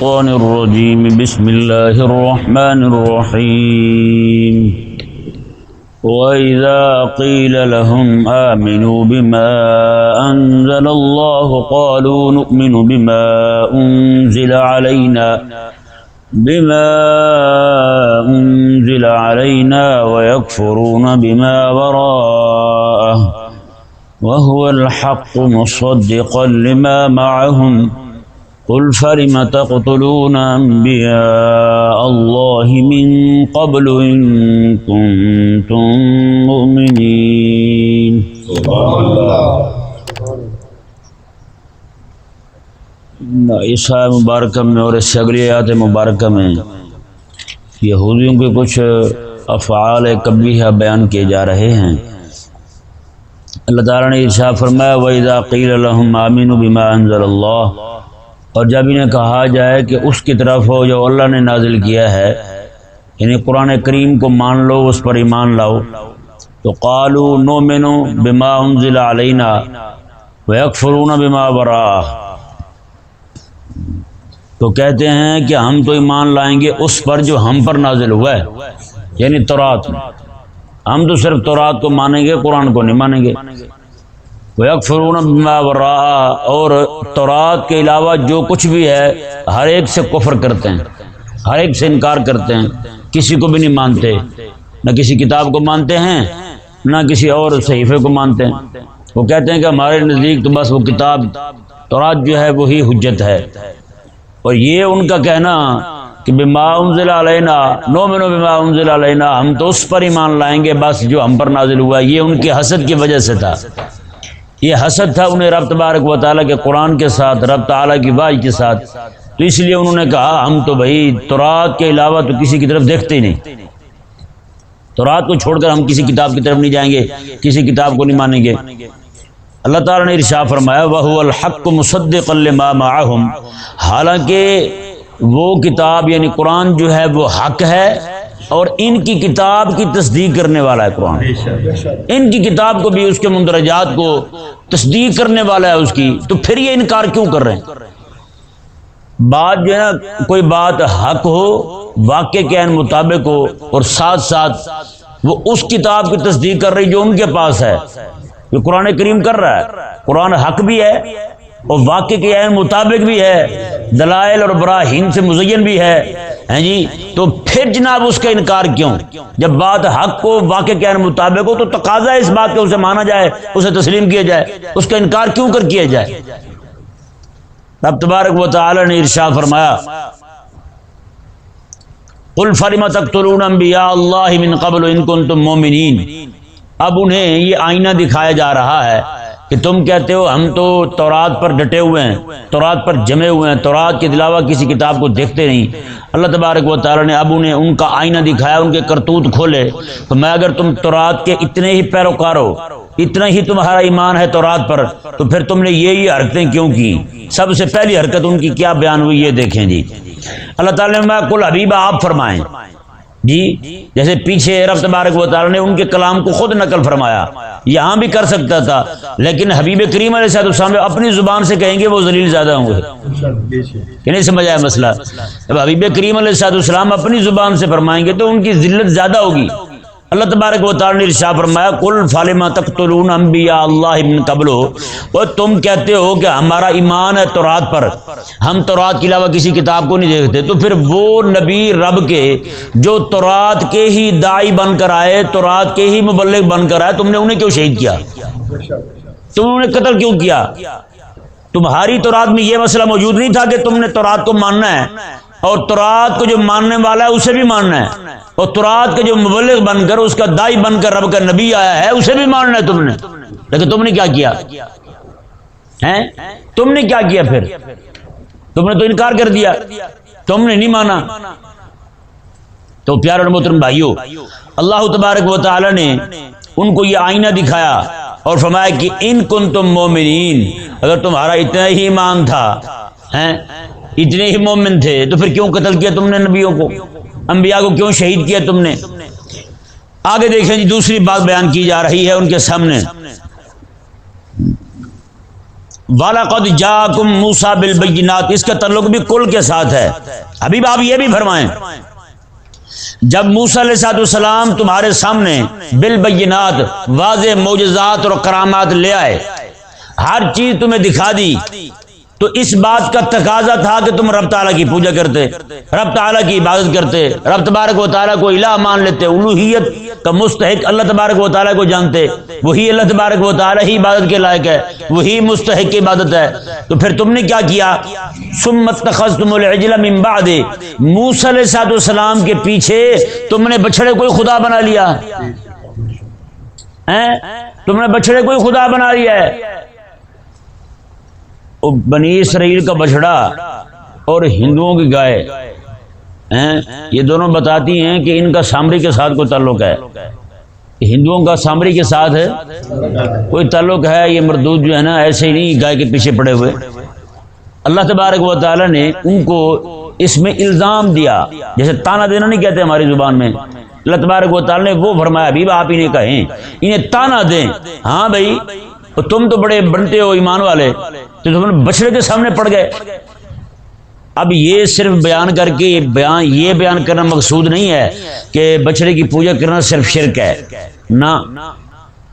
الشيطان الرجيم بسم الله الرحمن الرحيم وإذا قيل لهم آمنوا بما أنزل الله قالوا نؤمن بما أنزل علينا ويكفرون بما وراءه وهو الحق مصدقا لما معهم قل فلم تقتلون أنبياء الله من قبل إن كنتم مؤمنين اس آیت مبارکہ میں اور اس سے اگلی آیات مبارکہ میں یہودیوں کے کچھ افعال قبیحہ بیان کیے جا رہے ہیں۔ اللہ تعالیٰ نے ارشاد فرمایا وَإِذَا قِيلَ لَهُمْ آمِنُوا بِمَا أَنزَلَ اللَّهُ، اور جب انہیں کہا جائے کہ اس کی طرف ہو جو اللہ نے نازل کیا ہے، یعنی قرآن کریم کو مان لو، اس پر ایمان لاؤ، تو قالوا نؤمن بما انزل علینا ویکفرون بما وراءہ، تو کہتے ہیں کہ ہم تو ایمان لائیں گے اس پر جو ہم پر نازل ہوا ہے، یعنی تورات، ہم تو صرف تورات کو مانیں گے، قرآن کو نہیں مانیں گے۔ وَيَكْفُرُونَ بِمَا وَرَاءَهَا، اور تورات کے علاوہ جو کچھ بھی ہے ہر ایک سے کفر کرتے ہیں، ہر ایک سے انکار کرتے ہیں، کسی کو بھی نہیں مانتے، نہ کسی کتاب کو مانتے ہیں نہ کسی اور صحیفے کو مانتے ہیں۔ وہ کہتے ہیں کہ ہمارے نزدیک تو بس وہ کتاب تورات جو ہے وہی حجت ہے، اور یہ ان کا کہنا کہ بما انزل علینا نؤمن بما انزل علینا، ہم تو اس پر ایمان لائیں گے بس جو ہم پر نازل ہوا ہے، یہ ان کی حسد کی وجہ سے تھا۔ یہ حسد تھا انہیں رب تبارک و تعالیٰ کے قرآن کے ساتھ، رب تعالیٰ کی وحی کے ساتھ، تو اس لیے انہوں نے کہا ہم تو بھائی تورات کے علاوہ تو کسی کی طرف دیکھتے ہی نہیں، تورات کو چھوڑ کر ہم کسی کتاب کی طرف نہیں جائیں گے، کسی کتاب کو نہیں مانیں گے۔ اللہ تعالیٰ نے ارشاد فرمایا وَهُوَ الْحَقُّ مُصَدِّقًا لِمَا مَعَهُمْ، حالانکہ وہ کتاب یعنی قرآن جو ہے وہ حق ہے اور ان کی کتاب کی تصدیق کرنے والا ہے قرآن، ان کی کتاب کو بھی، اس کے مندرجات کو تصدیق کرنے والا ہے اس کی، تو پھر یہ انکار کیوں کر رہے ہیں؟ بات جو ہے نا، کوئی بات حق ہو، واقع کے عین مطابق ہو، اور ساتھ ساتھ وہ اس کتاب کی تصدیق کر رہی جو ان کے پاس ہے، جو قرآن کریم کر رہا ہے۔ قرآن حق بھی ہے اور واقع کے عین مطابق بھی ہے، دلائل اور براہین سے مزین بھی ہے، جی، تو پھر جناب اس کا انکار کیوں؟ جب بات حق کو واقع کے عین مطابق ہو تو تقاضا ہے اس بات کہ اسے مانا جائے، اسے تسلیم کیا جائے، اس کا انکار کیوں کر کیا جائے؟ رب تبارک و تعالی نے ارشاد فرمایا قل فلم تقتلون انبیاء اللہ من قبل ان کنتم مؤمنین، اب انہیں یہ آئینہ دکھایا جا رہا ہے کہ تم کہتے ہو ہم تو تورات پر ڈٹے ہوئے ہیں، تورات پر جمے ہوئے ہیں، تورات کے علاوہ کسی کتاب کو دیکھتے نہیں۔ اللہ تبارک و تعالی نے اب انہیں ان کا آئینہ دکھایا، ان کے کرتوت کھولے، تو میں اگر تم تورات کے اتنے ہی پیروکار ہو، اتنا ہی تمہارا ایمان ہے تورات پر، تو پھر تم نے یہ حرکتیں کیوں کی؟ سب سے پہلی حرکت ان کی کیا بیان ہوئی یہ دیکھیں جی۔ اللہ تعالی نے کل حبیبہ آپ فرمائیں جی، جیسے پیچھے رب تبارک و تعالی نے ان کے کلام کو خود نقل فرمایا، یہاں بھی کر سکتا تھا، لیکن حبیب کریم علیہ السلام اپنی زبان سے کہیں گے وہ ذلیل زیادہ ہوں گے، کہ نہیں سمجھ آیا مسئلہ؟ جب حبیب کریم علیہ السلام اپنی زبان سے فرمائیں گے تو ان کی ذلت زیادہ ہوگی۔ اللہ تبارک و تعالی نے ارشاد فرمایا قل فلم تقتلون انبیاء اللہ من قبل، اور تم کہتے ہو کہ ہمارا ایمان ہے تورات پر، ہم تورات کے علاوہ کسی کتاب کو نہیں دیکھتے، تو پھر وہ نبی رب کے جو تورات کے ہی داعی بن کر آئے، تورات کے ہی مبلغ بن کر آئے، تم نے انہیں کیوں شہید کیا؟ تم نے انہیں قتل کیوں کیا؟ تمہاری تورات میں یہ مسئلہ موجود نہیں تھا کہ تم نے تورات کو ماننا ہے، اور تورات کو جو ماننے والا ہے اسے بھی ماننا ہے، اور تورات کے جو مبلغ بن کر، اس کا داعی بن کر رب کا نبی آیا ہے اسے بھی ماننا ہے تم نے، لیکن تم نے کیا کیا ہیں؟ تم نے کیا کیا؟ پھر تم نے تو انکار کر دیا، تم نے نہیں مانا۔ تو پیارے اور محترم بھائیو، اللہ تبارک و تعالی نے ان کو یہ آئینہ دکھایا اور فرمایا کہ ان کنتم مومنین، اگر تمہارا اتنا ہی ایمان تھا، اتنے ہی مومن تھے، تو پھر کیوں قتل کیا تم نے نبیوں کو، انبیاء کو کیوں شہید کیا تم نے؟ آگے دیکھیں جی، دوسری بات بیان کی جا رہی ہے ان کے سامنے وَلَقَدْ جَاءَكُم مُوسَىٰ بِالْبَيِّنَاتِ، اس کا تعلق بھی کل کے ساتھ ہے۔ حبیب آپ یہ بھی فرمائیں، جب موسیٰ علیہ السلام تمہارے سامنے بالبینات واضح معجزات اور کرامات لے آئے، ہر چیز تمہیں دکھا دی، تو اس بات کا تقاضا تھا کہ تم رب تعالیٰ کی پوجا کرتے، رب تعالیٰ کی عبادت کرتے، رب تبارک و تعالیٰ کو الہ مان لیتے، الوہیت کا مستحق اللہ تبارک و تعالیٰ کو جانتے، وہی اللہ تبارک و تعالیٰ ہی عبادت کے لائق ہے، وہی مستحق کی عبادت ہے۔ تو پھر تم نے کیا کیا؟ ثم اتخذتم العجل من بعد، موسیٰ علیہ السلام کے پیچھے تم نے بچڑے کوئی خدا بنا لیا، تم نے بچڑے کوئی خدا بنا لیا ہے۔ بنی اسرائیل کا بچڑا اور ہندوؤں کی گائے، یہ دونوں بتاتی ہیں کہ ان کا سامری کے ساتھ کوئی تعلق ہے۔ ہندوؤں کا سامری کے ساتھ ہے کوئی تعلق ہے، یہ مردود جو ہے نا ایسے ہی نہیں گائے کے پیچھے پڑے ہوئے۔ اللہ تبارک و تعالیٰ نے ان کو اس میں الزام دیا، جیسے تانا دینا نہیں کہتے ہماری زبان میں، اللہ تبارک و تعالیٰ نے وہ فرمایا حبیب آپ انہیں کہیں، انہیں تانا دیں، ہاں بھائی تم تو بڑے بنتے ہو ایمان والے، تو تم بچڑے کے سامنے پڑ گئے۔ اب یہ صرف بیان کر کے یہ بیان کرنا مقصود نہیں ہے کہ بچڑے کی پوجا کرنا صرف شرک ہے، نہ،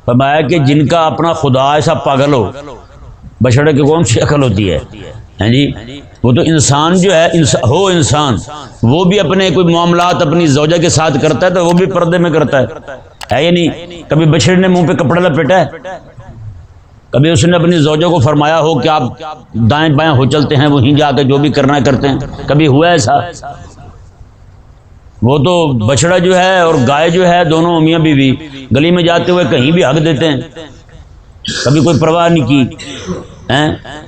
فرمایا کہ جن کا اپنا خدا ایسا پاگل ہو، بچڑے کی کون سی عقل ہوتی ہے؟ ہاں جی، وہ تو انسان جو ہے انسان وہ بھی اپنے کوئی معاملات اپنی زوجہ کے ساتھ کرتا ہے تو وہ بھی پردے میں کرتا ہے یا نہیں؟ کبھی بچڑے نے منہ پہ کپڑا لپیٹا ہے؟ کبھی اس نے اپنی زوجوں کو فرمایا ہو کہ آپ دائیں بائیں ہو چلتے ہیں، وہیں جا کے جو بھی کرنا ہے کرتے ہیں؟ کبھی ہوا ایسا؟ وہ تو بچڑا جو ہے اور گائے جو ہے دونوں میاں بیوی گلی میں جاتے ہوئے کہیں بھی حق دیتے ہیں، کبھی کوئی پرواہ نہیں کی۔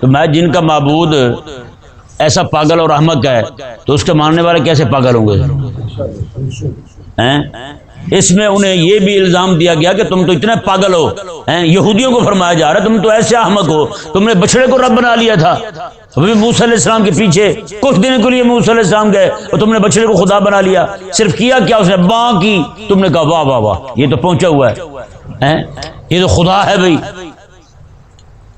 تو میں جن کا معبود ایسا پاگل اور احمق ہے تو اس کے ماننے والے کیسے پاگل ہوں گے؟ اس میں انہیں یہ بھی الزام دیا گیا کہ تم تو اتنے پاگل ہو، یہودیوں کو فرمایا جا رہا ہے تم تو ایسے احمق ہو، تم نے بچڑے کو رب بنا لیا تھا۔ ابھی موسیٰ علیہ السلام کے پیچھے کچھ دن کے لیے موسیٰ علیہ السلام گئے اور تم نے بچڑے کو خدا بنا لیا، صرف کیا کیا؟ اس نے باں کی، تم نے کہا واہ واہ واہ یہ تو پہنچا ہوا ہے، یہ تو خدا ہے بھائی۔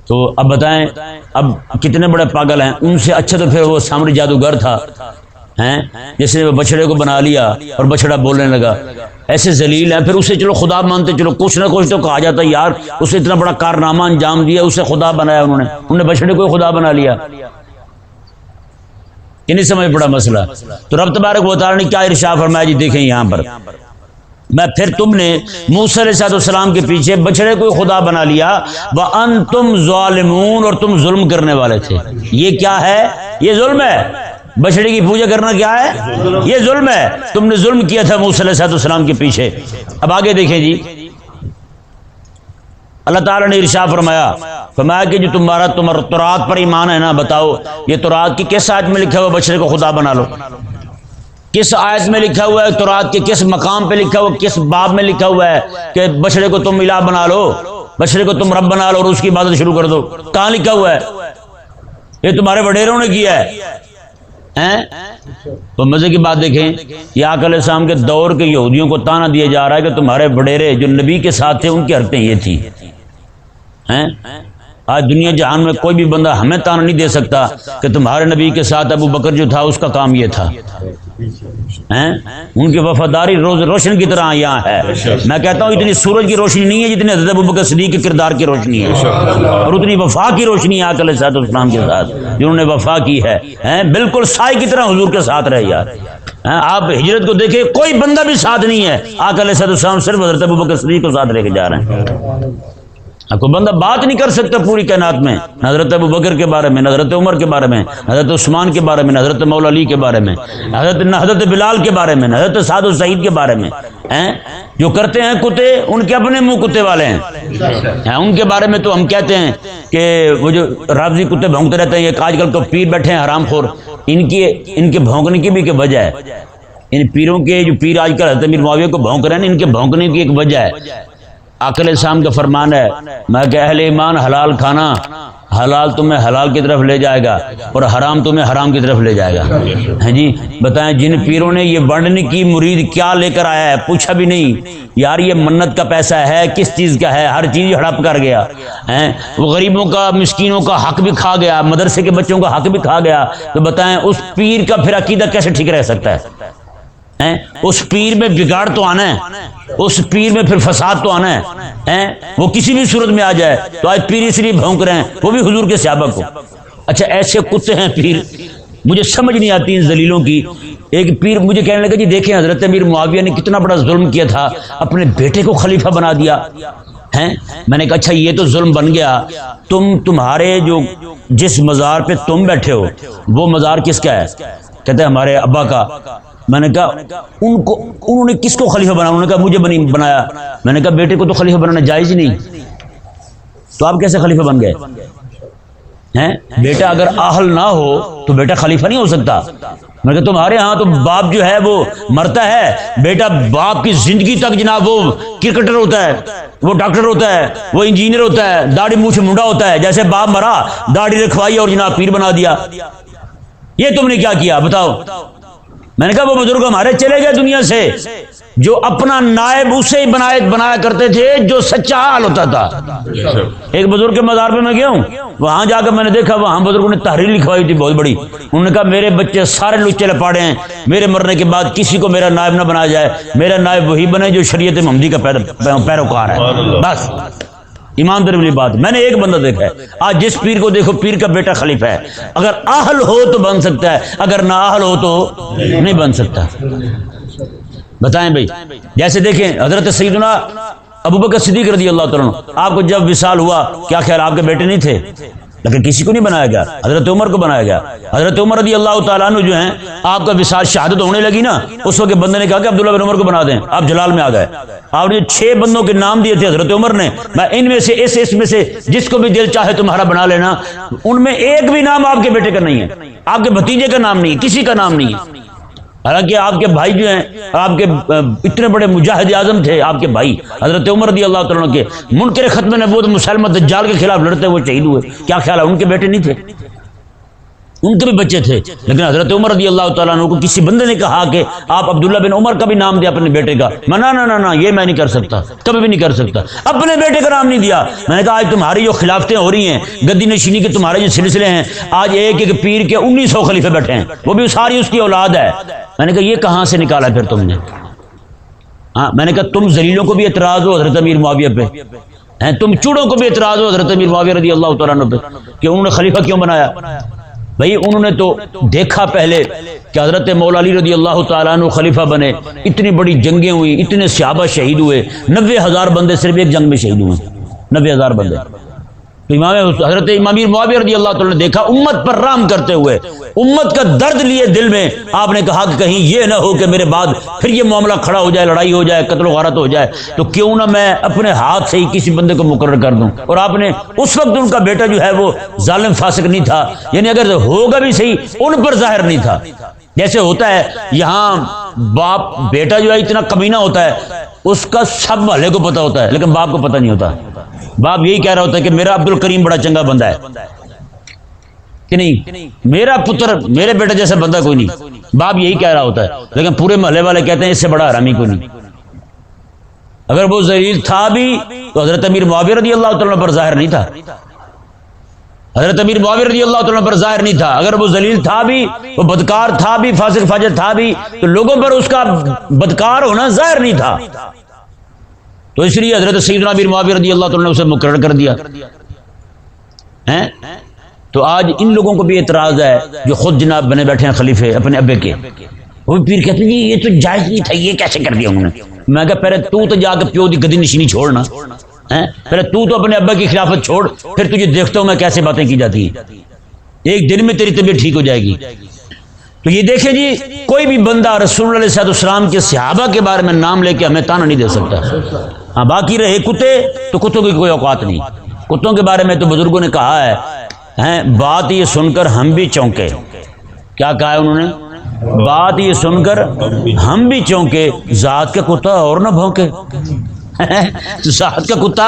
تو اب بتائیں اب کتنے بڑے پاگل ہیں؟ ان سے اچھا تو پھر وہ سامری جادوگر تھا جس نے وہ بچڑے کو بنا لیا اور بچڑا بولنے لگا۔ ایسے ذلیل ہیں، پھر اسے چلو خدا مانتے، چلو کچھ نہ کچھ تو کہا جاتا یار اسے اتنا بڑا کارنامہ انجام دیا، اسے خدا بنایا، انہوں نے بچڑے کو خدا بنا لیا۔ کہ نہیں سمجھ پڑا مسئلہ؟ تو رب تبارک و تعالیٰ نے کیا ارشاد فرمایا جی دیکھیں یہاں پر، میں پھر تم نے موسیٰ علیہ السلام کے پیچھے بچڑے کو خدا بنا لیا، وَأَنْتُمْ ظَالِمُونَ، اور تم ظلم کرنے والے تھے۔ یہ کیا ہے؟ یہ ظلم ہے۔ بچڑے کی پوجا کرنا کیا ہے؟ یہ ظلم ہے۔ تم نے ظلم کیا تھا موسیٰ علیہ السلام کے پیچھے۔ اب آگے دیکھیں جی، اللہ تعالیٰ نے ارشاد فرمایا کہ جو تمہارا تورات پر ایمان ہے نا، بتاؤ یہ تورات کی کس آیت میں لکھا ہوا بچڑے کو خدا بنا لو؟ کس آیت میں لکھا ہوا ہے؟ تورات کے کس مقام پہ لکھا ہوا، کس باب میں لکھا ہوا ہے کہ بچڑے کو تم الہ بنا لو، بچڑے کو تم رب بنا لو اور اس کی عبادت شروع کر دو؟ کہاں لکھا ہوا ہے؟ یہ تمہارے وڈیروں نے کیا ہے۔ تو مزے کی بات دیکھیں، یہ آقا علیہ السلام کے دور کے یہودیوں کو تانا دیا جا رہا ہے کہ تمہارے وڈیرے جو نبی کے ساتھ تھے ان کی حرکتیں یہ تھی۔ آج دنیا جہان میں کوئی بھی بندہ ہمیں تانا نہیں دے سکتا کہ تمہارے نبی کے ساتھ ابو بکر جو تھا اس کا کام یہ تھا۔ ان کی وفاداری روز روشن کی طرح یہاں ہے۔ میں کہتا ہوں اتنی سورج کی روشنی نہیں ہے جتنی حضرت ابو بکر صدیق کے کردار کی روشنی ہے، اور اتنی وفا کی روشنی ہے آقا علیہ السلام کے ساتھ جنہوں نے وفا کی ہے، بالکل سائے کی طرح حضور کے ساتھ رہے یار۔ آپ ہجرت کو دیکھیں کوئی بندہ بھی ساتھ نہیں ہے، آقا علیہ السلام صرف حضرت ابو بکر صدیق کو ساتھ لے کے جا رہے ہیں۔ کوئی بندہ بات نہیں کر سکتا پوری کائنات میں، نہ حضرت ابو بکر کے بارے میں، نہ حضرت عمر کے بارے میں، نہ حضرت عثمان کے بارے میں، نہ حضرت مولا علی کے بارے میں، نہ حضرت بلال کے بارے میں، نہ حضرت سعد و سعید کے بارے میں۔ جو کرتے ہیں کتے ان کے اپنے منہ کتے والے ہیں، ان کے بارے میں تو ہم کہتے ہیں کہ وہ جو رابضی کتے بھونکتے رہتے ہیں، یہ آج کل تو پیر بیٹھے ہیں حرام خور، ان کے بھونکنے کی بھی ایک وجہ ہے۔ ان پیروں کے جو پیر آج کل حضرت امیر معاویہ کو بھونک رہے ہیں ان کے بھونکنے کی ایک وجہ ہے۔ آقا علیہ السلام کا فرمان ہے، میں کہ اہل ایمان حلال کھانا، حلال تمہیں حلال کی طرف لے جائے گا اور حرام تمہیں حرام کی طرف لے جائے گا. ہاں جی بتائیں جن پیروں نے یہ ورنن کی مرید کیا لے کر آیا ہے، پوچھا بھی نہیں یار یہ منت کا پیسہ ہے کس چیز کا ہے، ہر چیز ہڑپ کر گیا ہیں، وہ غریبوں کا مسکینوں کا حق بھی کھا گیا، مدرسے کے بچوں کا حق بھی کھا گیا. تو بتائیں اس پیر کا پھر عقیدہ کیسے ٹھیک رہ سکتا ہے؟ اس پیر میں بگاڑ تو آنا ہے، اس پیر میں پھر فساد تو آنا ہے. وہ کسی بھی صورت میں آ جائے تو آج پیر اس لیے بھونک رہے ہیں، وہ بھی حضور کے صحابہ کو. اچھا ایسے کتے ہیں پیر، مجھے سمجھ نہیں آتی ان ذلیلوں کی. ایک پیر مجھے کہنے لگا جی دیکھیں حضرت امیر معاویہ نے کتنا بڑا ظلم کیا تھا، اپنے بیٹے کو خلیفہ بنا دیا ہیں. میں نے کہا اچھا یہ تو ظلم بن گیا، تمہارے جو جس مزار پہ تم بیٹھے ہو وہ مزار کس کا ہے؟ کہتے ہیں ہمارے ابا کا. میں نے کہا انہوں نے کس کو خلیفہ بنایا؟ انہوں نے کہا مجھے بنایا. میں نے کہا بیٹے کو تو خلیفہ بنانا جائز ہی نہیں، تو آپ کیسے خلیفہ بن گئے ہیں؟ بیٹا اگر اہل نہ ہو تو بیٹا خلیفہ نہیں ہو سکتا. میں نے کہا تمہارے ہاں تو باپ جو ہے وہ مرتا ہے، بیٹا باپ کی زندگی تک جناب وہ کرکٹر ہوتا ہے، وہ ڈاکٹر ہوتا ہے، وہ انجینئر ہوتا ہے، داڑھی منہ سے منڈا ہوتا ہے. جیسے باپ مرا داڑھی رکھوائی اور جناب پیر بنا دیا. یہ تم نے کیا کیا بتاؤ؟ میں نے کہا وہ بزرگ ہمارے چلے گئے دنیا سے جو اپنا نائب اسے ہی بنایا کرتے تھے جو سچا حال ہوتا تھا. ایک بزرگ کے مزار پہ میں گیا ہوں، وہاں جا کر میں نے دیکھا وہاں بزرگوں نے تحریر لکھوائی تھی بہت بڑی. انہوں نے کہا میرے بچے سارے لچے لپاڑے ہیں، میرے مرنے کے بعد کسی کو میرا نائب نہ بنایا جائے، میرا نائب وہی بنے جو شریعت محمدی کا پیروکار ہے. بس ایمانداری والی بات. میں نے ایک بندہ دیکھا ہے، آج جس پیر کو دیکھو پیر کا بیٹا خلیفہ ہے. اگر اہل ہو تو بن سکتا ہے، اگر نہ اہل ہو تو نہیں بن سکتا. بتائیں بھائی. جیسے دیکھیں حضرت سیدنا ابوبکر صدیق رضی اللہ تعالیٰ عنہ، آپ کو جب وصال ہوا کیا خیال آپ کے بیٹے نہیں تھے؟ لیکن کسی کو نہیں بنایا گیا، حضرت عمر کو بنایا گیا. حضرت عمر رضی اللہ تعالیٰ عنہ جو ہیں آپ کا وصال شہادت ہونے لگی نا، اس وقت بندے نے کہا کہ عبداللہ بن عمر کو بنا دیں. آپ جلال میں آ گئے. آپ نے 6 بندوں کے نام دیے تھے حضرت عمر نے، میں ان میں سے اس میں سے جس کو بھی دل چاہے تمہارا بنا لینا. ان میں ایک بھی نام آپ کے بیٹے کا نہیں ہے، آپ کے بھتیجے کا نام نہیں ہے، کسی کا نام نہیں ہے. حالانکہ آپ کے بھائی جو ہیں آپ کے اتنے بڑے مجاہد اعظم تھے، آپ کے بھائی حضرت عمر رضی اللہ تعالیٰ عنہ کے منکر ختم نبوت مسلمہ دجال کے خلاف لڑتے ہوئے شہید ہوئے. کیا خیال ہے ان کے بیٹے نہیں تھے؟ ان کے بھی بچے تھے. لیکن حضرت عمر رضی اللہ تعالیٰ عنہ کو کسی بندے نے کہا کہ آپ عبداللہ بن عمر کا بھی نام دیا اپنے بیٹے کا. نہ یہ میں نہیں کر سکتا، کبھی بھی نہیں کر سکتا. اپنے بیٹے کا نام نہیں دیا. میں نے کہا آج تمہاری جو خلافتیں ہو رہی ہیں، گدی نشینی کے تمہارے جو سلسلے ہیں، آج ایک پیر کے 1900 خلیفے بیٹھے ہیں، وہ بھی ساری اس کی اولاد ہے. میں نے کہا یہ کہاں سے نکالا پھر تم نے؟ ہاں میں نے کہا تم ذلیلوں کو بھی اعتراض ہو حضرت امیر معاویہ پہ، تم چوڑوں کو بھی اعتراض ہو حضرت امیر معاویہ رضی اللہ تعالیٰ عنہ پہ کہ انہوں نے خلیفہ کیوں بنایا. بھائی انہوں نے تو دیکھا پہلے کہ حضرت مولا علی رضی اللہ تعالیٰ عنہ خلیفہ بنے، اتنی بڑی جنگیں ہوئی، اتنے صحابہ شہید ہوئے، 90,000 بندے صرف ایک جنگ میں شہید ہوئے، 90,000 بندے. تو حضرت امام معاویہ رضی اللہ تعالیٰ نے دیکھا امت پر رحم کرتے ہوئے، امت کا درد لیے دل میں، آپ نے کہا کہ کہیں یہ نہ ہو کہ میرے بعد پھر یہ معاملہ کھڑا ہو جائے، لڑائی ہو جائے، قتل و غارت ہو جائے، تو کیوں نہ میں اپنے ہاتھ سے ہی کسی بندے کو مقرر کر دوں. اور آپ نے اس وقت ان کا بیٹا جو ہے وہ ظالم فاسق نہیں تھا، یعنی اگر ہوگا بھی صحیح ان پر ظاہر نہیں تھا. جیسے ہوتا ہے یہاں باپ بیٹا جو ہے اتنا کمینہ ہوتا ہے، اس کا سب محلے کو پتہ ہوتا ہے لیکن باپ کو پتہ نہیں ہوتا. باپ یہی کہہ رہا ہوتا ہے کہ میرا عبد الکریم بڑا چنگا بندہ ہے کہ نہیں، میرا پتر میرے بیٹے جیسا بندہ کوئی نہیں. باپ یہی کہہ رہا ہوتا ہے لیکن پورے محلے والے کہتے ہیں اس سے بڑا حرامی کوئی نہیں. اگر وہ ذلیل تھا بھی تو حضرت امیر معاویہ رضی اللہ تعالیٰ پر ظاہر نہیں تھا. حضرت امیر معاویہ رضی اللہ تعالیٰ پر ظاہر نہیں تھا. اگر وہ ذلیل تھا بھی، وہ بدکار تھا بھی، فاسق فاجر تھا بھی، تو لوگوں پر اس کا بدکار ہونا ظاہر نہیں تھا. تو اس لیے حضرت سیدنا امیر معاویہ رضی اللہ تعالیٰ نے اسے مقرر کر دیا. تو آج ان لوگوں کو بھی اعتراض ہے جو خود جناب بنے بیٹھے ہیں خلیفے اپنے ابے کے. وہ پیر کہتے ہیں جی یہ تو جائز نہیں تھا، یہ کیسے کر دیا انہوں نے. میں کہا پہلے تو جا کے پیو دی گدی نشینی چھوڑنا، پہلے تو اپنے ابا کی خلافت چھوڑ، پھر تجھے دیکھتا ہوں میں کیسے باتیں کی جاتی ہیں. ایک دن میں تیری طبیعت ٹھیک ہو جائے گی. تو یہ دیکھیں جی کوئی بھی بندہ رسول اللہ علیہ السلام کے صحابہ کے بارے میں نام لے کے ہمیں تانا نہیں دے سکتا. ہاں باقی رہے کتے تو کتوں کی کوئی اوقات نہیں. کتوں کے بارے میں تو بزرگوں نے کہا ہے بات یہ سن کر ہم بھی چونکے. کیا کہا ہے انہوں نے؟ بات یہ سن کر ہم بھی چونکے، ذات کے کتا اور نہ بھونکے. تو ذات کا کتا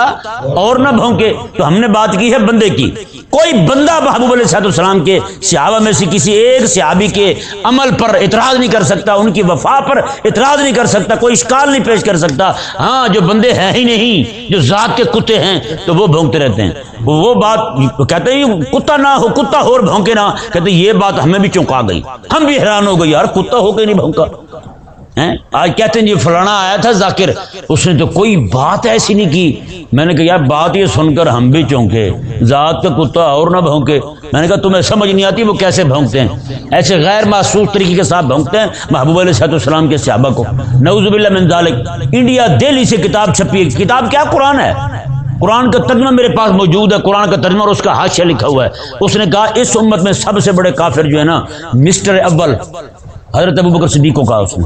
اور نہ بھونکے. تو ہم نے بات کی ہے بندے کی. کوئی بندہ محبوب علیہ السلام کے صحابہ میں سے کسی ایک صحابی کے عمل پر اعتراض نہیں کر سکتا, ان کی وفا پر اعتراض نہیں کر سکتا, کوئی اشکال نہیں پیش کر سکتا. ہاں جو بندے ہیں ہی نہیں, جو ذات کے کتے ہیں, تو وہ بھونکتے رہتے ہیں. وہ بات کہتے ہیں کتا نہ ہو, کتا ہو اور بھونکے نہ, کہتے ہیں یہ بات ہمیں بھی چونکا گئی, ہم بھی حیران ہو گئی, یار کتا ہو کے نہیں بھونکا. آج کہتے ہیں جی فلانا آیا تھا ذاکر, اس نے تو کوئی بات ایسی نہیں کی. میں نے کہا یار بات یہ سن کر ہم بھی چونکے, ذات کا کتا اور نہ بھونکے. میں نے کہا تمہیں سمجھ نہیں آتی وہ کیسے بھونکتے ہیں, ایسے غیر محسوس طریقے کے ساتھ بھونکتے ہیں محبوب علیہ السلام کے صحابہ کو. نعوذ باللہ من ذالک. انڈیا دہلی سے کتاب چھپی ہے, کتاب کیا قرآن ہے, قرآن کا ترجمہ میرے پاس موجود ہے, قرآن کا ترجمہ اور اس کا حاشیہ لکھا ہوا ہے. اس نے کہا اس امت میں سب سے بڑے کافر جو ہے نا, مسٹر اول حضرت ابوبکر صدیق کو کہا اس نے,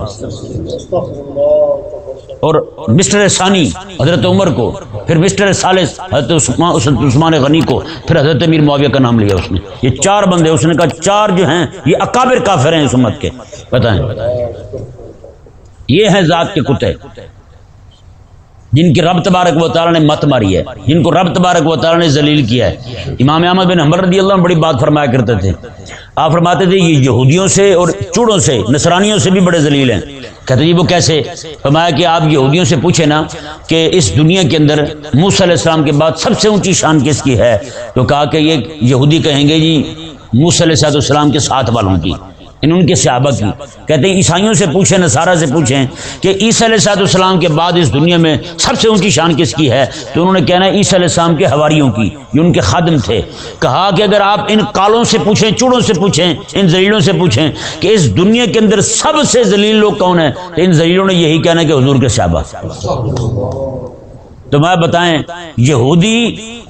اور مسٹر ثانی حضرت عمر کو, پھر مسٹر ثالث حضرت عثمان غنی کو, پھر حضرت امیر معاویہ کا نام لیا اس نے. یہ چار بندے, اس نے کہا چار جو ہیں یہ اکابر کافر ہیں اس امت کے. بتائیں, یہ ہیں ذات کے کتے جن کی رب تبارک و تعالیٰ نے مت ماری ہے, جن کو رب تبارک و تعالیٰ نے ذلیل کیا ہے. امام احمد بن حنبل رضی اللہ عنہ بڑی بات فرمایا کرتے تھے. آپ فرماتے تھے یہ یہودیوں سے اور چوڑوں سے, نصرانیوں سے بھی بڑے ذلیل ہیں. کہتے جی وہ کیسے؟ فرمایا کہ آپ یہودیوں سے پوچھیں نا کہ اس دنیا کے اندر موسیٰ علیہ السلام کے بعد سب سے اونچی شان کس کی ہے, تو کہا کہ یہ یہودی کہیں گے جی موسیٰ علیہ السلام کے ساتھ والوں کی, ان کے صحابہ کی. کہتے ہیں عیسائیوں سے پوچھیں, نصارہ سے پوچھیں کہ عیسیٰ علیہ السلام کے بعد اس دنیا میں سب سے اونچی شان کس کی ہے, تو انہوں نے کہنا ہے عیسیٰ علیہ السلام کے حواریوں کی, جو ان کے خادم تھے. کہا کہ اگر آپ ان کالوں سے پوچھیں, چوڑوں سے پوچھیں, ان ذلیلوں سے پوچھیں کہ اس دنیا کے اندر سب سے ذلیل لوگ کون ہیں, تو ان ذلیلوں نے یہی کہنا کہ حضور کے صحابہ. تو میں بتائیں یہودی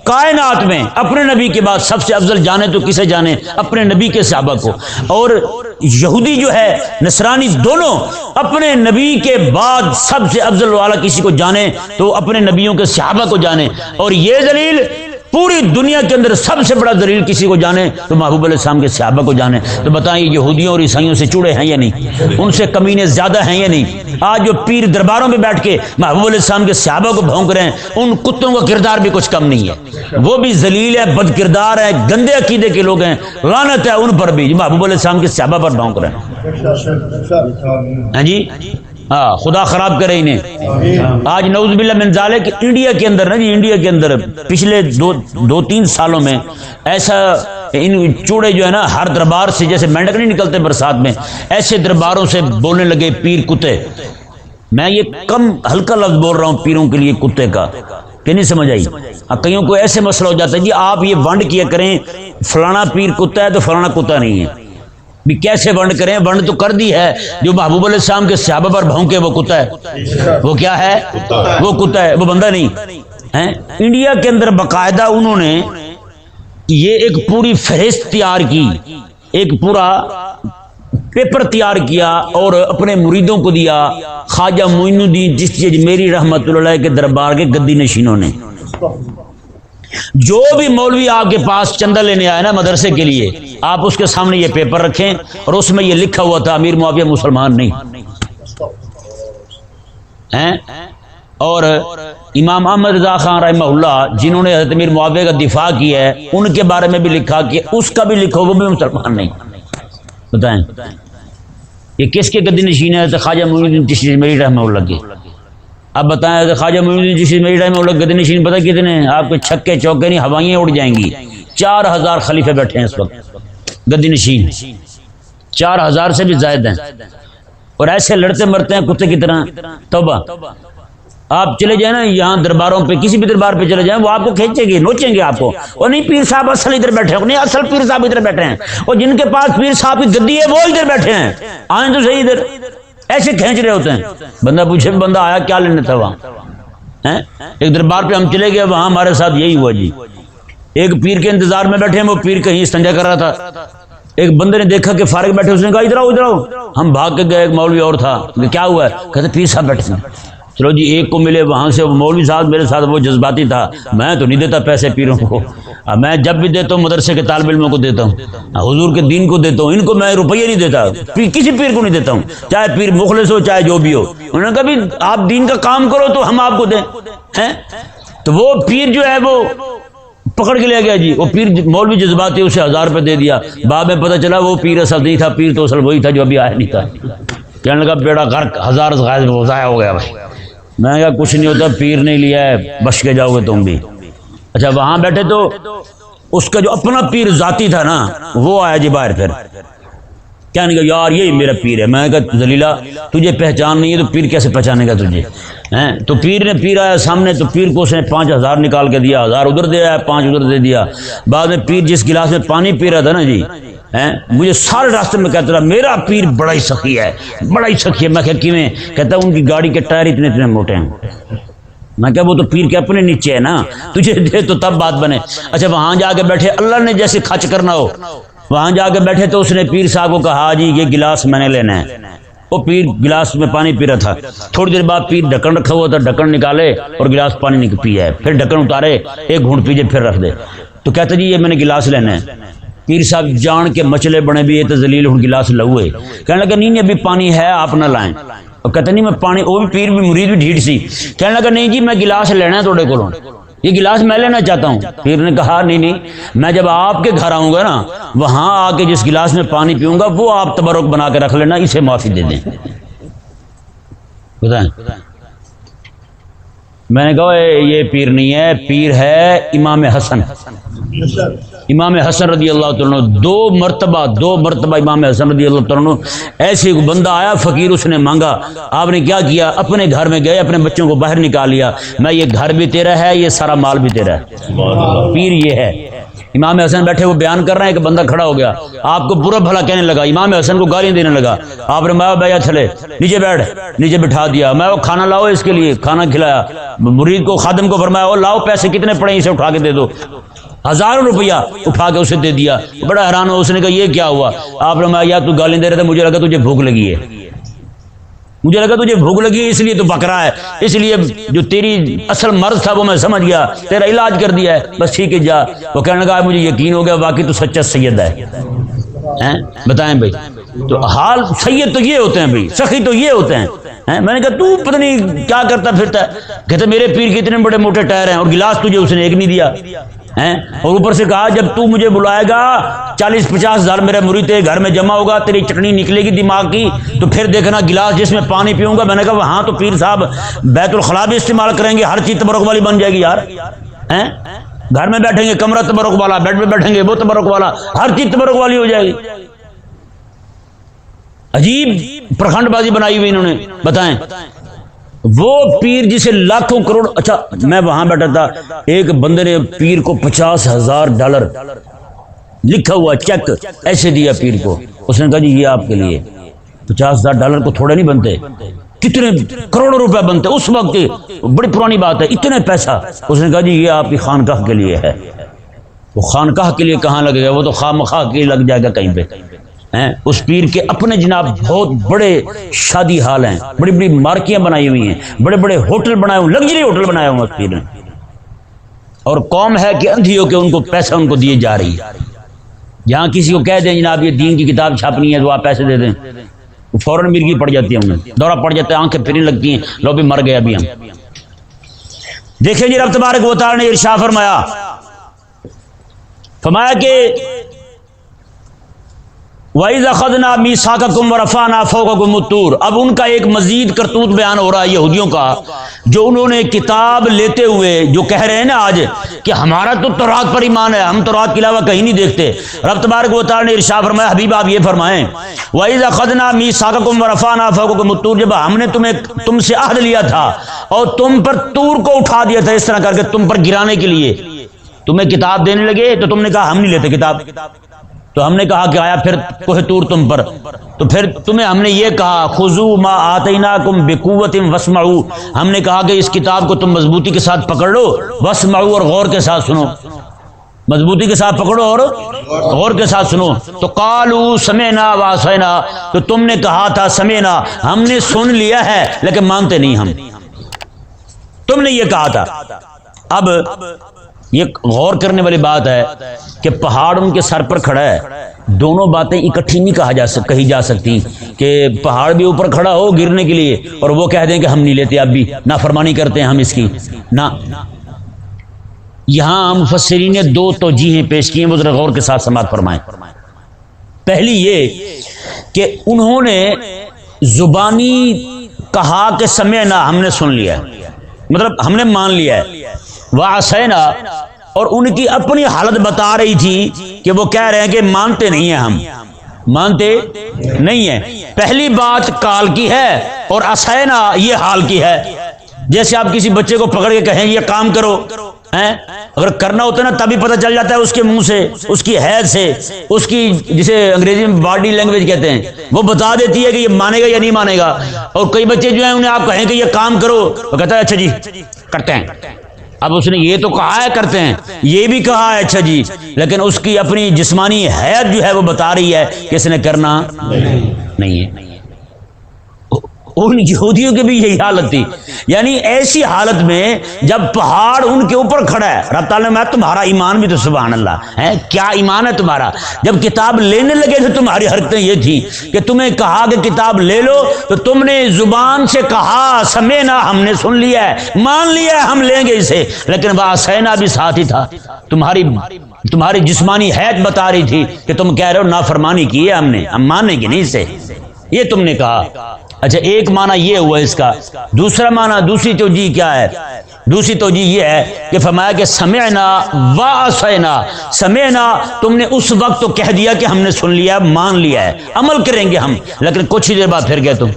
کائنات میں اپنے نبی کے بعد سب سے افضل جانے تو کسے جانے, اپنے نبی کے صحابہ کو. اور یہودی جو ہے نصرانی دونوں اپنے نبی کے بعد سب سے افضل والا کسی کو جانے تو اپنے نبیوں کے صحابہ کو جانے, اور یہ ذلیل پوری دنیا کے اندر سب سے بڑا ذلیل کسی کو جانے تو محبوب علیہ السلام کے صحابہ کو جانے. تو بتائیں یہودیوں اور عیسائیوں سے چوڑے ہیں یا نہیں, ان سے کمینے زیادہ ہیں یا نہیں؟ آج جو پیر درباروں میں بیٹھ کے محبوب علیہ السلام کے صحابہ کو بھونک رہے ہیں, ان کتوں کا کردار بھی کچھ کم نہیں ہے, وہ بھی ذلیل ہے, بد کردار ہے, گندے عقیدے کے لوگ ہیں. لعنت ہے ان پر بھی جو محبوب علیہ السلام کے صحابہ پر بھونک رہے ہیں. ہاں جی, ہاں خدا خراب کرے انہیں. آج نعوذ باللہ من ذالک انڈیا کے اندر نا جی, انڈیا کے اندر پچھلے دو تین سالوں میں ایسا ان چوڑے جو ہے نا ہر دربار سے جیسے مینڈک نہیں نکلتے برسات میں, ایسے درباروں سے بولنے لگے پیر کتے. میں یہ کم ہلکا لفظ بول رہا ہوں پیروں کے لیے کتے کا, کہ نہیں سمجھ آئی. کئیوں کو ایسے مسئلہ ہو جاتا ہے جی آپ یہ ونڈ کیا کریں فلانا پیر کتا ہے تو فلانا کتا نہیں ہے. بھی کیسے ونڈ کریں, ونڈ تو کر دی ہے, جو محبوب علیہ السلام کے صحابہ پر بھونکے وہ کتا ہے, وہ کیا ہے, وہ کتا ہے, وہ بندہ نہیں ہے. انڈیا کے اندر باقاعدہ انہوں نے یہ ایک پوری فہرست تیار کی, ایک پورا پیپر تیار کیا اور اپنے مریدوں کو دیا. خواجہ معین الدین چشتی اجمیری رحمۃ اللہ علیہ کے دربار کے گدی نشینوں نے, جو بھی مولوی آپ کے پاس چندہ لینے آیا نا مدرسے کے لیے, آپ اس کے سامنے یہ پیپر رکھیں اور اس میں یہ لکھا ہوا تھا امیر معاویہ مسلمان نہیں ہیں. اور امام احمد رضا خان رحمہ اللہ جنہوں نے حضرت امیر معاویہ کا دفاع کیا ہے, ان کے بارے میں بھی لکھا کہ اس کا بھی لکھو وہ بھی مسلمان نہیں. بتائیں یہ کس کے گدی نشین ہے؟ خواجہ معین الدین چشتی اجمیری رحمہ اللہ کے. اب بتائیں خواجہ معین الدین چشتی اجمیری رحمہ اللہ گدی نشین پتہ کتنے ہیں آپ کے؟ چھکے چوکے نہیں, ہوائیاں اڑ جائیں گی. 4000 خلیفے بیٹھے ہیں اس وقت گدی نشین, 4000 سے بھی زائد ہیں, اور ایسے لڑتے مرتے ہیں کتے کی طرح. توبہ. آپ چلے جائیں نا یہاں درباروں پہ, کسی بھی دربار پہ چلے جائیں, وہ آپ کو کھینچیں گے, نوچیں گے آپ کو. اور نہیں پیر صاحب اصل ادھر بیٹھے ہیں, نہیں اصل پیر صاحب ادھر بیٹھے ہیں, اور جن کے پاس پیر صاحب کی گدی ہے وہ ادھر بیٹھے ہیں, آئیں تو صحیح ادھر. ایسے کھینچ رہے ہوتے ہیں. بندہ پوچھے بندہ آیا کیا لینے تھا وہاں؟ ایک دربار پہ ہم چلے گئے, وہاں ہمارے ساتھ یہی ہوا جی. ایک پیر کے انتظار میں بیٹھے ہیں, وہ پیر کہیں استنجا کر رہا تھا. ایک بندے نے دیکھا کہ فارغ بیٹھے, اس نے کہا ادھر آؤ ادھر آؤ. ہم بھاگ کے گئے, ایک مولوی اور تھا, کیا ہوا ہے؟ کہتے پیر صاحب بیٹھے ہیں. چلو جی ایک کو ملے وہاں سے، مولوی صاحب میرے ساتھ وہ جذباتی تھا، میں تو نہیں دیتا پیسے پیروں کو، میں جب بھی دیتا ہوں مدرسے کے طالب علموں کو دیتا ہوں، حضور کے دین کو دیتا ہوں، ان کو میں روپیہ نہیں دیتا، کسی پیر کو نہیں دیتا ہوں، چاہے پیر مخلص ہو چاہے جو بھی ہو۔ انہوں نے کہا بھی آپ دین کا کام کرو تو ہم آپ کو دیں ہیں؟ تو وہ پیر جو ہے وہ پکڑ کے لے گیا جی، وہ پیر مولوی جذباتی، اسے 1000 روپے دے دیا، بعد میں پتہ چلا وہ پیر اصل نہیں تھا، پیر تو اصل وہی تھا جو ابھی آیا نہیں تھا۔ کہنے لگا بیڑا غرق، 1000 ضائع ہو گیا بھائی۔ میں نے کہا کچھ نہیں ہوتا، پیر نہیں لیا ہے، بچ کے جاؤ گے تم بھی۔ اچھا وہاں بیٹھے تو اس کا جو اپنا پیر ذاتی تھا نا وہ آیا جی باہر، پھر کہنے لگا یار یہی میرا پیر ہے۔ میں نے کہا ذلیلہ تجھے پہچان نہیں ہے تو پیر کیسے پہچانے گا تجھے ہیں؟ تو پیر آیا سامنے، تو پیر کو اس نے 5000 نکال کے دیا، 1000 ادھر دیا، 5 ادھر دے دیا۔ بعد میں پیر جس گلاس میں پانی پی رہا تھا نا جی، مجھے سارے راستے میں کہتا رہا میرا پیر بڑا ہی سخی ہے، بڑا ہی سخی ہے۔ میں کہا کیویں؟ کہتا ان کی گاڑی کے ٹائر اتنے موٹے ہیں۔ میں کہا وہ تو پیر کے اپنے نیچے ہے نا، تجھے دے تو تب بات بنے۔ اچھا وہاں جا کے بیٹھے، اللہ نے جیسے خرچ کرنا ہو، وہاں جا کے بیٹھے تو اس نے پیر صاحب کو کہا جی یہ گلاس میں نے لینا ہے۔ وہ پیر گلاس میں پانی پی رہا تھا، تھوڑی دیر بعد پیر ڈھکن رکھا ہوا تھا، ڈھکن نکالے اور گلاس پانی نہیں پیا ہے، پھر ڈھکن اتارے، ایک گھونٹ پیجے پھر رکھ دے۔ تو کہتا جی یہ میں نے گلاس لینا ہے۔ پیر صاحب جان کے مچلے بنے بھی یہ تو ذلیل ہوں گلاس لوے، کہنے لگا نہیں ابھی پانی ہے آپ نہ لائیں۔ اور کہتا نہیں میں پانی، وہ بھی پیر بھی مرید بھی ڈھیٹ سی، کہنے لگا نہیں جی میں گلاس لینا ہے تھوڑے کو، یہ گلاس میں لینا چاہتا ہوں۔ پیر نے کہا نہیں میں جب آپ کے گھر آؤں گا نا وہاں آ کے جس گلاس میں پانی پیوں گا وہ آپ تبرک بنا کے رکھ لینا، اسے معافی دے دیں۔ بتائیں، میں نے کہا یہ پیر نہیں ہے، پیر ہے امام حسن۔ امام حسن رضی اللہ تعالیٰ عنہ دو مرتبہ امام حسن رضی اللہ تعالیٰ عنہ ایسے بندہ آیا فقیر، اس نے مانگا، آپ نے کیا کیا؟ اپنے گھر میں گئے، اپنے بچوں کو باہر نکال لیا، میں یہ گھر بھی تیرا ہے، یہ سارا مال بھی تیرا ہے۔ پیر یہ ہے۔ امام حسن بیٹھے وہ بیان کر رہے ہیں کہ بندہ کھڑا ہو گیا، آپ کو برا بھلا کہنے لگا، امام حسن کو گالیاں دینے لگا۔ آپ نے میں بھیا چلے نیچے بیٹھ، نیچے بٹھا دیا۔ میں وہ کھانا لاؤ اس کے لیے، کھانا کھلایا۔ مرید کو خادم کو فرمایا وہ لاؤ پیسے کتنے پڑے اسے اٹھا کے دے دو، 1000 روپیہ اٹھا کے اسے دے دیا۔ بڑا حیران ہو، اس نے کہا یہ کیا ہوا؟ آپ نے فرمایا یا تو گالیاں دے رہا تھا، مجھے لگا تجھے بھوک لگی ہے، مجھے لگا تجھے بھوک لگی ہے اس لیے تو بک رہا ہے، اس لیے جو تیری اصل مرض تھا وہ میں سمجھ گیا، تیرا علاج کر دیا ہے، بس ٹھیک ہے جا۔ وہ کہنے لگا مجھے یقین ہو گیا واقعی تو سچا سید ہے۔ بتائیں بھائی، تو حال سید تو یہ ہوتے ہیں بھائی، سخی تو یہ ہوتے ہیں۔ میں نے کہا تو پتہ نہیں کیا کرتا پھرتا ہے؟ کہتے میرے پیر کے اتنے بڑے موٹے ٹائر ہیں اور گلاس تجھے اس نے ایک نہیں دیا، اور اوپر سے کہا جب تو مجھے بلائے گا 40-50 ہزار میرے مرید تیرے گھر میں جمع ہوگا، تیری چٹنی نکلے گی دماغ کی، تو پھر دیکھنا گلاس جس میں پانی پیوں گا۔ میں نے کہا وہاں تو پیر صاحب بیت الخلا بھی استعمال کریں گے، ہر چیز تبرک والی بن جائے گی یار۔ گھر میں بیٹھیں گے کمرہ تبرک والا، بیڈ میں بیٹھیں گے وہ تبرک والا، ہر چیز تبرک والی ہو جائے گی۔ عجیب پرکھنڈ بازی بنائی ہوئی انہوں نے۔ بتائیں وہ پیر جسے لاکھوں کروڑ، اچھا میں وہاں بیٹھا تھا، ایک بندے نے پیر کو $50,000 لکھا ہوا چیک ایسے دیا پیر کو۔ اس نے کہا جی یہ آپ کے لیے، $50,000 کو تھوڑے نہیں بنتے، کتنے کروڑوں روپے بنتے اس وقت، بڑی پرانی بات ہے، اتنے پیسہ۔ اس نے کہا جی یہ آپ کی خانقاہ کے لیے ہے۔ وہ خانقاہ کے لیے کہاں لگے گا، وہ تو خواہ مخواہ کے لیے لگ جائے گا کہیں پہ۔ اس پیر کے اپنے جناب بہت بڑے شادی حال ہیں، بڑی بڑی مارکیاں بنائی ہوئی ہیں، بڑے بڑے ہوٹل بنائے ہوئے، لگژری ہوٹل بنائے ہوئے اس پیر نے۔ اور قوم ہے کہ اندھی ہو کے ان کو پیسہ ان کو دیے جا رہی ہے۔ جہاں کسی کو کہہ دیں جناب یہ دین کی کتاب چھاپنی ہے تو آپ پیسے دے دیں، فوراً مرگی پڑ جاتی ہے، انہیں دورہ پڑ جاتا ہے، آنکھیں پھرنے لگتی ہیں، لو بھی مر گئے ابھی ہم۔ دیکھیں جی رب تبارک و تعالی نے ارشاد فرمایا کہ وَإِذْ أَخَذْنَا مِيثَاقَكُمْ وَرَفَعْنَا فَوْقَكُمُ الطُّورَ۔ اب ان کا ایک مزید کرتوت بیان ہو رہا ہے یہودیوں کا، جو انہوں نے کتاب لیتے ہوئے جو کہہ رہے ہیں نا آج کہ ہمارا تو تورات پر ایمان ہے، ہم تورات کے علاوہ کہیں نہیں دیکھتے۔ رب تبارک و تعالی نے ارشاد فرمایا حبیب آپ یہ فرمائیں وَإِذْ أَخَذْنَا مِيثَاقَكُمْ وَرَفَعْنَا فَوْقَكُمُ الطُّورَ، جب ہم نے تم سے عہد لیا تھا اور تم پر طور کو اٹھا دیا تھا اس طرح کر کے تم پر گرانے کے لیے، تمہیں کتاب دینے لگے تو تم نے کہا ہم نہیں لیتے کتاب، تو ہم نے کہا کہ آیا پھر کوہ طور تم پر، تو پھر تمہیں ہم نے یہ کہا خذوا ما آتیناکم بقوۃ واسمعوا، ہم نے کہا کہ اس کتاب کو تم مضبوطی کے ساتھ پکڑ لو، واسمعوا اور غور کے ساتھ سنو، مضبوطی کے ساتھ پکڑو اور غور کے ساتھ سنو۔ تو قالوا سمعنا وعصینا، تو تم نے کہا تھا سمعنا، ہم نے سن لیا ہے لیکن مانتے نہیں ہم، تم نے یہ کہا تھا۔ اب یہ غور کرنے والی بات ہے کہ پہاڑ ان کے سر پر کھڑا ہے، دونوں باتیں اکٹھی نہیں کہی جا سکتی کہ پہاڑ بھی اوپر کھڑا ہو گرنے کے لیے اور وہ کہہ دیں کہ ہم نہیں لیتے، اب بھی نافرمانی کرتے ہیں ہم اس کی نہ۔ یہاں مفسرین نے دو توجیہیں پیش کی ہیں، وہ ذرا غور کے ساتھ سماعت فرمائیں۔ پہلی یہ کہ انہوں نے زبانی کہا کہ سمعنا، ہم نے سن لیا ہے، مطلب ہم نے مان لیا ہے، وعصینا، اور ان کی اپنی حالت بتا رہی تھی کہ وہ کہہ رہے ہیں کہ مانتے نہیں ہیں، ہم مانتے نہیں ہیں۔ پہلی بات کال کی ہے اور عصینا یہ حال کی ہے۔ جیسے آپ کسی بچے کو پکڑ کے کہیں یہ کام کرو، اگر کرنا ہوتا ہے نا تبھی پتہ چل جاتا ہے اس کے منہ سے، اس کی حیض سے، اس کی جسے انگریزی میں باڈی لینگویج کہتے ہیں، وہ بتا دیتی ہے کہ یہ مانے گا یا نہیں مانے گا۔ اور کئی بچے جو ہیں انہیں آپ کہیں کہ یہ کام کرو، وہ کہتا ہے اچھا جی کرتے ہیں۔ اب اس نے یہ تو کہا ہے کرتے ہیں، یہ بھی کہا ہے اچھا جی، لیکن اس کی اپنی جسمانی حیض جو ہے وہ بتا رہی ہے کہ اس نے کرنا نہیں ہے۔ ان یہودیوں کی بھی یہی حالت تھی، یعنی ایسی حالت میں جب پہاڑ ان کے اوپر کھڑا ہے، رب تعالیٰ نے تمہارا ایمان بھی تو سبحان اللہ ہے، کیا ایمان ہے تمہارا۔ جب کتاب لینے لگے تو تمہاری حرکتیں یہ تھی کہ تمہیں کہا کہ کتاب لے لو تو تم نے زبان سے کہا سمعنا، ہم نے سن لیا ہے، مان لیا ہے، ہم لیں گے اسے، لیکن وعصینا بھی ساتھ ہی تھا۔ تمہاری جسمانی حیثیت بتا رہی تھی کہ تم کہہ رہے ہو نافرمانی کی ہے ہم مانیں گے نہیں اسے، یہ تم نے کہا۔ اچھا ایک معنی یہ ہوا اس کا، دوسرا معنی، دوسری توجیہ کیا ہے؟ دوسری توجیہ یہ ہے کہ فرمایا کہ سمعنا وعصینا، سمعنا تم نے اس وقت تو کہہ دیا کہ ہم نے سن لیا، مان لیا ہے، عمل کریں گے ہم، لیکن کچھ ہی دیر بعد پھر گئے تم،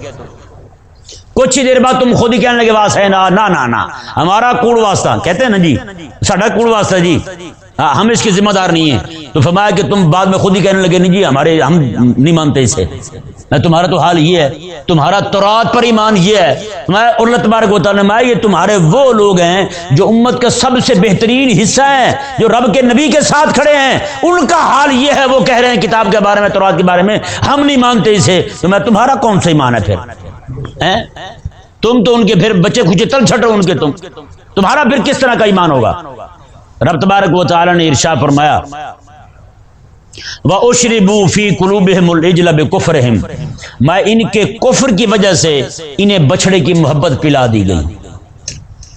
کچھ ہی دیر بعد تم خود ہی کہنے لگے وعصینا، نہ ہمارا کوڑ واسطہ، کہتے ہیں نا جی ساڈا کوڑ واسطہ جی، ہم اس کی ذمہ دار نہیں ہیں۔ تو فرمایا کہ تم بعد میں خود ہی کہنے لگے نہیں جی ہم نہیں مانتے اسے، تمہارا تو حال یہ ہے، تمہارا تورات پر ایمان یہ ہے۔ اللہ تبارک و تعالیٰ نے یہ تمہارے وہ لوگ ہیں جو امت کا سب سے بہترین حصہ ہیں، جو رب کے نبی کے ساتھ کھڑے ہیں، ان کا حال یہ ہے، وہ کہہ رہے ہیں کتاب کے بارے میں، تورات کے بارے میں ہم نہیں مانتے اسے، تو تمہارا کون سا ایمان ہے پھر؟ تم تو ان کے پھر بچے کھچے تل چھٹ رہے ان کے، تمہارا پھر کس طرح کا ایمان ہوگا؟ رب تبارک و تعالی نے ارشاد فرمایا وَأُشْرِبُوا فِي قُلُوبِهِمُ الْعِجْلَ بِكُفْرِهِمْ، میں ان کے کفر کی وجہ سے انہیں بچڑے کی محبت پلا دی گئی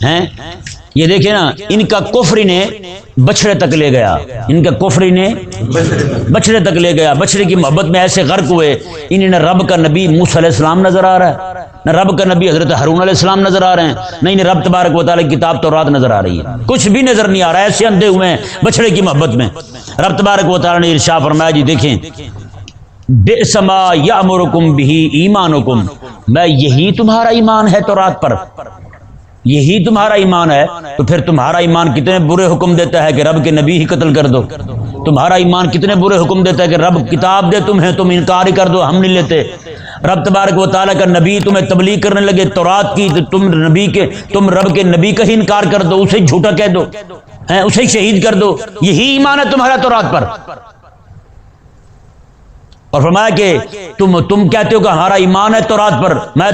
ہیں۔ یہ دیکھیں نا، ان کا کفر انہیں بچڑے تک لے گیا، ان کا کفر انہیں بچڑے تک لے گیا، بچڑے کی محبت میں ایسے غرق ہوئے، انہیں نہ رب کا نبی موسیٰ علیہ السلام نظر آ رہا ہے، نہ رب کا نبی حضرت ہارون علیہ السلام نظر آ رہے ہیں، نہیں رب تبارک و تعالیٰ کی کتاب تورات نظر آ رہی ہے، کچھ بھی نظر نہیں آ رہا ہے، ایسے اندھے ہوئے ہیں بچڑے کی محبت میں۔ رب تبارک و تعالیٰ نے ارشاد فرمایا جی دیکھیں بئس ما یأمرکم بہ ایمانکم، میں یہی تمہارا ایمان ہے تورات پر، یہی تمہارا ایمان ہے، تو پھر تمہارا ایمان کتنے برے حکم دیتا ہے کہ رب کے نبی ہی قتل کر دو، تمہارا ایمان کتنے برے حکم دیتا ہے کہ رب کتاب دے تمہیں تم انکار ہی کر دو، ہم نہیں لیتے، رب تبارک و تعالیٰ کا نبی تمہیں تبلیغ کرنے لگے تورات کی تو تم رب کے نبی کا ہی انکار کر دو، اسے جھوٹا کہہ دو، اسے ہی شہید کر دو، یہی ایمان ہے تمہارا تورات پر۔ اور فرمایا کہ تم کہتے ہو کہ ہمارا ایمان ہے تورات پر، میں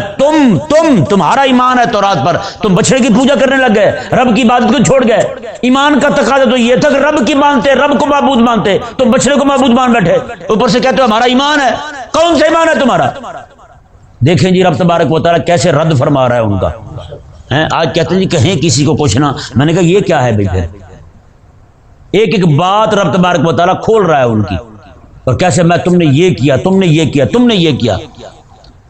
تمہارا ایمان ہے تورات پر، تم بچڑے کی پوجا کرنے لگ گئے، رب کی عبادت کو چھوڑ گئے۔ ایمان کا تقاضا تو یہ تھا کہ رب کی مانتے، رب کو معبود مانتے، تم بچڑے کو معبود مان بیٹھے، اوپر سے کہتے ہو ہمارا ایمان ہے، کون سا ایمان ہے تمہارا؟ دیکھیں جی رب تبارک و تعالیٰ کیسے رد فرما رہا ہے ان کا۔ آج کہتے ہیں جی کہیں کسی کو پوچھنا، میں نے کہا یہ کیا ہے بھائی، پھر ایک ایک بات رب تبارک و تعالیٰ کھول رہا ہے ان کی، اور کیسے میں تم نے یہ کیا، تم نے یہ کیا، تم نے یہ کیا۔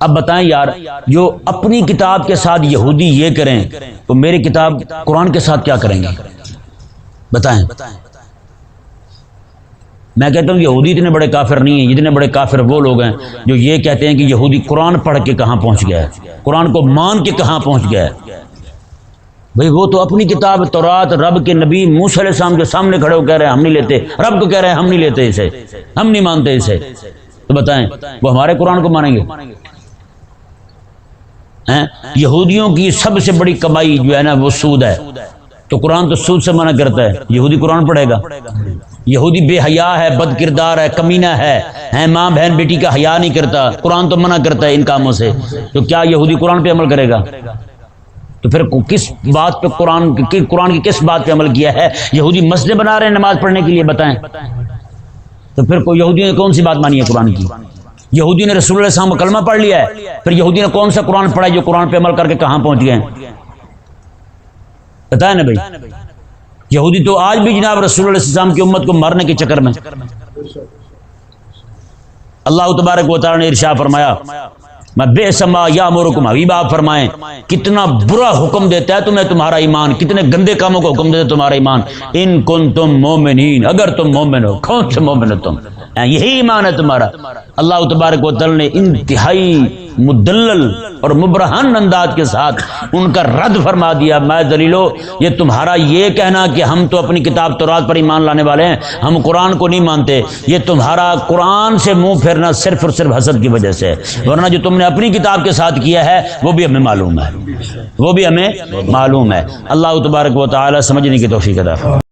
اب بتائیں یار، جو اپنی کتاب کے ساتھ یہودی یہ کریں تو میری کتاب قرآن کے ساتھ کیا کریں گے؟ بتائیں۔ میں کہتا ہوں یہودی اتنے بڑے کافر نہیں ہیں، اتنے بڑے کافر وہ لوگ ہیں جو یہ کہتے ہیں کہ یہودی قرآن پڑھ کے کہاں پہنچ گیا ہے، قرآن کو مان کے کہاں پہنچ گیا ہے۔ بھئی وہ تو اپنی کتاب تورات رب کے نبی موسیٰ علیہ السلام کے سامنے کھڑے ہو کہہ رہے ہیں ہم نہیں لیتے، رب کو کہہ رہے ہیں ہم نہیں لیتے اسے، ہم نہیں مانتے اسے، تو بتائیں وہ ہمارے قرآن کو مانیں گے؟ یہودیوں کی سب سے بڑی کمائی جو ہے نا وہ سود ہے، تو قرآن تو سود سے منع کرتا ہے، یہودی قرآن پڑھے گا؟ یہودی بے حیا ہے، بد کردار ہے، کمینہ ہے، ماں بہن بیٹی کا حیا نہیں کرتا، قرآن تو منع کرتا ہے ان کاموں سے، تو کیا یہودی قرآن پہ عمل کرے گا؟ تو پھر کس بات پہ قرآن کی کس بات پہ عمل کیا ہے؟ یہودی مسجد بنا رہے ہیں نماز پڑھنے کے لیے، بتائیں تو پھر کوئی یہودی نے کون سی بات مانی ہے قرآن کی؟ یہودی نے رسول اللہ صلی اللہ علیہ وسلم کا کلمہ پڑھ لیا ہے، پھر یہودی نے کون سا قرآن پڑھا ہے جو قرآن پہ عمل کر کے کہاں پہنچ گئے ہیں؟ بتائیں نا بھائی، یہودی تو آج بھی جناب رسول اللہ صلی اللہ علیہ وسلم کی امت کو مارنے کے چکر میں۔ اللہ تبارک و تعالی نے ارشاد فرمایا میں بے سما یامرکم، حبیب آپ فرمائیں کتنا برا حکم دیتا ہے تمہیں تمہارا ایمان، کتنے گندے کاموں کو حکم دیتا ہے تمہارا ایمان، ان کنتم مومنین، اگر تم مومن ہو۔ کون سے مومن ہو تم؟ یہی ایمان ہے تمہارا۔ اللہ تبارک و تعالی نے انتہائی مدلل اور مبرہن انداز کے ساتھ ان کا رد فرما دیا۔ میں دلیلو، یہ تمہارا یہ کہنا کہ ہم تو اپنی کتاب تورات پر ایمان لانے والے ہیں، ہم قرآن کو نہیں مانتے، یہ تمہارا قرآن سے منہ پھیرنا صرف اور صرف حسد کی وجہ سے ہے، ورنہ جو تم نے اپنی کتاب کے ساتھ کیا ہے وہ بھی ہمیں معلوم ہے، وہ بھی ہمیں معلوم ہے۔ اللہ تبارک و تعالی سمجھنے کی توفیق عطا فرمائے۔